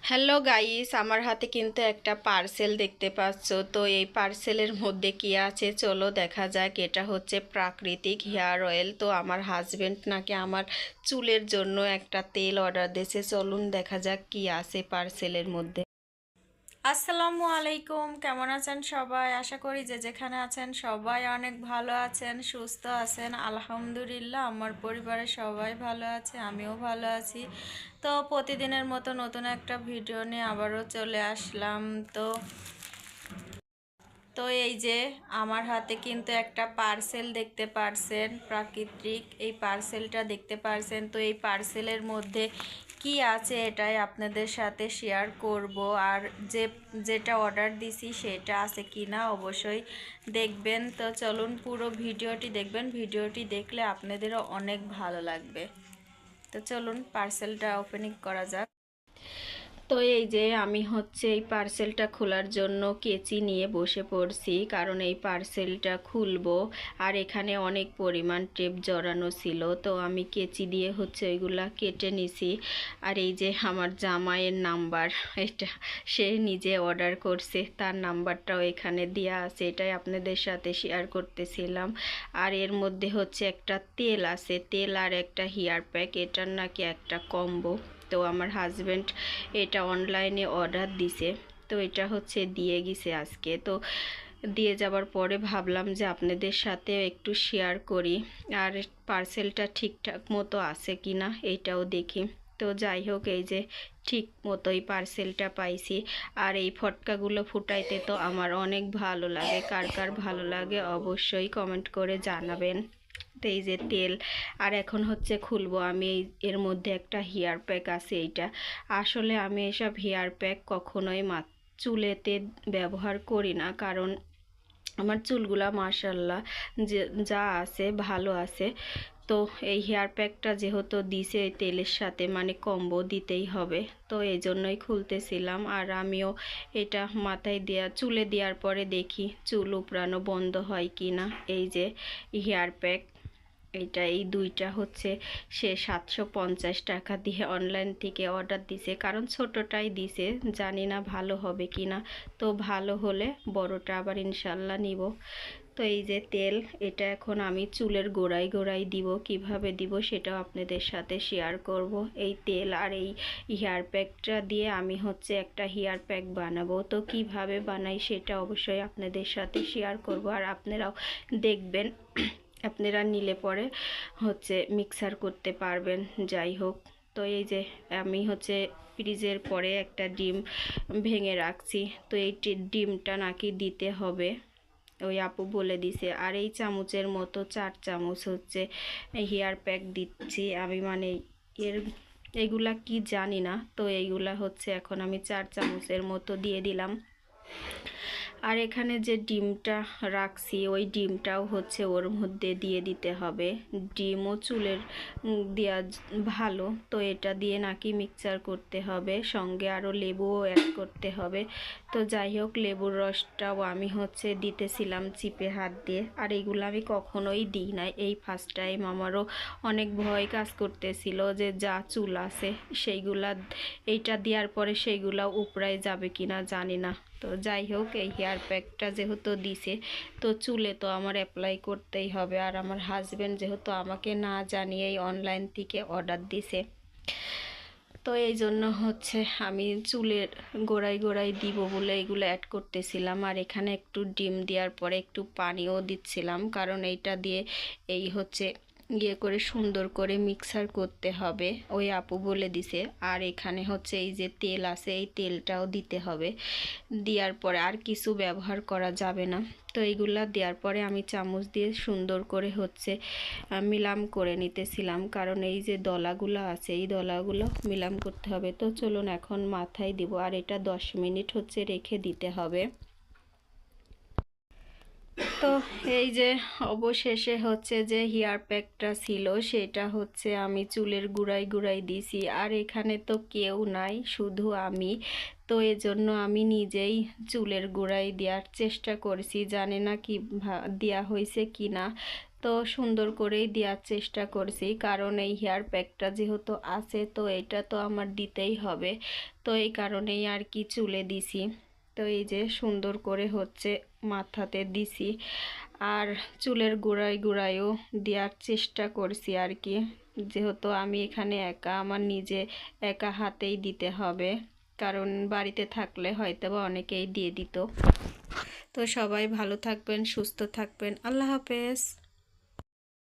Hello guys, আমার হাতে কিন্তু একটা পার্সেল দেখতে পাচ্ছ। তো এই পার্সেলের মধ্যে কি আছে চলো দেখা যাক। এটা হচ্ছে প্রাকৃতিক হেয়ার অয়েল। তো আমার হাজবেন্ড নাকি আমার চুলের জন্য একটা তেল অর্ডার দিয়েছে। চলুন দেখা যাক কি আছে পার্সেলের মধ্যে। আসসালামু আলাইকুম, কেমন আছেন সবাই? আশা করি যে যেখানে আছেন সবাই অনেক ভালো আছেন, সুস্থ আছেন। আলহামদুলিল্লাহ, আমার পরিবারের সবাই ভালো আছে, আমিও ভালো আছি। তো প্রতিদিনের মতো নতুন একটা ভিডিও নিয়ে আবারও চলে আসলাম। তো তো এই যে আমার হাতে কিন্তু একটা পার্সেল দেখতে পারছেন, প্রাকৃতিক এই পার্সেলটা দেখতে পারছেন। তো এই পার্সেলের মধ্যে কি আছে এটাই আপনাদের সাথে শেয়ার করব। আর যেটা অর্ডার দিছি সেটা আছে কি না অবশ্যই দেখবেন। তো চলুন পুরো ভিডিওটি দেখবেন, ভিডিওটি দেখলে আপনাদেরও অনেক ভালো লাগবে। তো চলুন পার্সেলটা ওপেনিং করা যাক। তো এই যে আমি হচ্ছে এই পার্সেলটা খোলার জন্য কেচি নিয়ে বসে পড়ছি, কারণ এই পার্সেলটা খুলবো। আর এখানে অনেক পরিমাণ টেপ জড়ানো ছিল, তো আমি কেচি দিয়ে হচ্ছে ওইগুলা কেটে নিছি। আর এই যে আমার জামাইয়ের নাম্বার, এটা সে নিজে অর্ডার করছে, তার নাম্বারটাও এখানে দেওয়া আছে, এটাই আপনাদের সাথে শেয়ার করতেছিলাম। আর এর মধ্যে হচ্ছে একটা তেল আছে, তেল আর একটা হেয়ার প্যাক, এটার নাকি একটা কম্বো। তো আমার হাজব্যান্ড এটা অনলাইনে অর্ডার দিছে, তো এটা হচ্ছে দিয়ে গেছে আজকে। তো দিয়ে যাবার পরে ভাবলাম যে আপনাদের সাথে একটু শেয়ার করি, আর পার্সেলটা ঠিকঠাক মতো আছে কি না এইটাও দেখি। তো যাই হোক, এই যে ঠিক মতোই পার্সেলটা পাইছি। আর এই ফটকাগুলো ফুটাইতে তো আমার অনেক ভালো লাগে, কার কার ভালো লাগে অবশ্যই কমেন্ট করে জানাবেন। তো এই যে তেল, আর এখন হচ্ছে খুলবো আমি। এর মধ্যে একটা হেয়ার প্যাক আছে, এইটা আসলে আমি এসব হেয়ার প্যাক কখনোই চুলেতে ব্যবহার করি না, কারণ আমার চুলগুলা মাশাল্লাহ যে যা আছে ভালো আছে। তো এই হেয়ার প্যাকটা যেহেতু দিছে এই তেলের সাথে, মানে কম্বো দিতেই হবে, তো এই জন্যই খুলতেছিলাম। আর আমিও এটা মাথায় দেওয়া, চুলে দেওয়ার পরে দেখি চুল উপড়ানো বন্ধ হয় কি না। এই যে হেয়ার প্যাক, এই দুইটা হচ্ছে সে 750 টাকা দিয়ে অনলাইন থেকে অর্ডার দিছে, কারণ ছোটটাই দিছে, জানি না ভালো হবে কি না। তো ভালো হলে বড়টা আবার ইনশাল্লাহ নিব। তো এই যে তেল, এটা এখন আমি চুলের গোড়ায় গোড়ায় দিব, কিভাবে দিব সেটাও আপনাদের সাথে শেয়ার করব। এই তেল আর এই হেয়ার প্যাকটা দিয়ে আমি হচ্ছে একটা হেয়ার প্যাক বানাবো। তো কিভাবে বানাই সেটা অবশ্যই আপনাদের সাথে শেয়ার করব, আর আপনারাও দেখবেন। আপনারা নিলে পরে হচ্ছে মিক্সার করতে পারবেন। যাই হোক, তো এই যে আমি হচ্ছে ফ্রিজের পরে একটা ডিম ভেঙে রাখছি। তো এই ডিমটা নাকি দিতে হবে, ওই আপু বলে দিছে। আর এই চামচের মতো 4 চামচ হচ্ছে হেয়ার প্যাক দিচ্ছি আমি, মানে এর এগুলা কি জানি না। তো এইগুলা হচ্ছে এখন আমি 4 চামচের মতো দিয়ে দিলাম। আর এখানে যে ডিমটা রাখছি ওই ডিমটাও হচ্ছে ওর মধ্যে দিয়ে দিতে হবে। ডিমও চুলের দেওয়া ভালো, তো এটা দিয়ে নাকি মিক্সচার করতে হবে, সঙ্গে আরও লেবুও অ্যাড করতে হবে। তো যাই হোক, লেবুর রসটাও আমি হচ্ছে দিতেছিলাম চিপে হাত দিয়ে। আর এগুলো আমি কখনোই দিই না, এই ফার্স্ট টাইম। আমারও অনেক ভয় কাজ করতেছিল যে যা চুল আছে সেইগুলা এইটা দেওয়ার পরে সেইগুলা উপড়ায় যাবে কিনা জানি না। তো যাই হোক, এই হেয়ার প্যাকটা যেহেতু দিছে, তো চুলে তো আমার অ্যাপ্লাই করতেই হবে। আর আমার হাজব্যান্ড যেহেতু আমাকে না জানিয়েই অনলাইন থেকে অর্ডার দিছে, তো এই জন্য হচ্ছে আমি চুলের গোড়ায় গোড়ায় দিব বলে এগুলো অ্যাড করতেছিলাম। আর এখানে একটু ডিম দেওয়ার পরে একটু পানিও দিচ্ছিলাম, কারণ এইটা দিয়ে এই হচ্ছে ইয়ে করে সুন্দর করে মিক্সার করতে হবে, ওই আপু বলে দিছে। আর এখানে হচ্ছে এই যে তেল আছে, এই তেলটাও দিতে হবে। দেওয়ার পরে আর কিছু ব্যবহার করা যাবে না। তো এইগুলা দেওয়ার পরে আমি চামচ দিয়ে সুন্দর করে হচ্ছে মিলাম করে নিতেছিলাম, কারণ এই যে দলাগুলো আছে এই দলাগুলো মিলাম করতে হবে। তো চলুন এখন মাথায় দিব, আর এটা 10 মিনিট হচ্ছে রেখে দিতে হবে। তো এই যে অবশেষে হচ্ছে যে হেয়ার প্যাকটা ছিল সেটা হচ্ছে আমি চুলের গুড়াই গুড়াই দিছি। আর এখানে তো কেউ নাই, শুধু আমি। তো এজন্য আমি নিজেই চুলের গোড়ায় দেওয়ার চেষ্টা করছি, জানি না কি দেওয়া হয়েছে কি না। তো সুন্দর করেই দেওয়ার চেষ্টা করছি, কারণ এই হেয়ার প্যাকটা যেহেতু আছে তো এটা তো আমার দিতেই হবে। তো এই কারণেই আর কি চুলে দিছি। তো এই যে সুন্দর করে হচ্ছে মাথাতে দিছি, আর চুলের গোড়ায় গোড়ায়ও দেওয়ার চেষ্টা করছি আর কি, যেহেতু আমি এখানে একা, আমার নিজে একা হাতেই দিতে হবে, কারণ বাড়িতে থাকলে হয়তো বা অনেকেই দিয়ে দিত। তো সবাই ভালো থাকবেন, সুস্থ থাকবেন, আল্লাহ হাফেজ।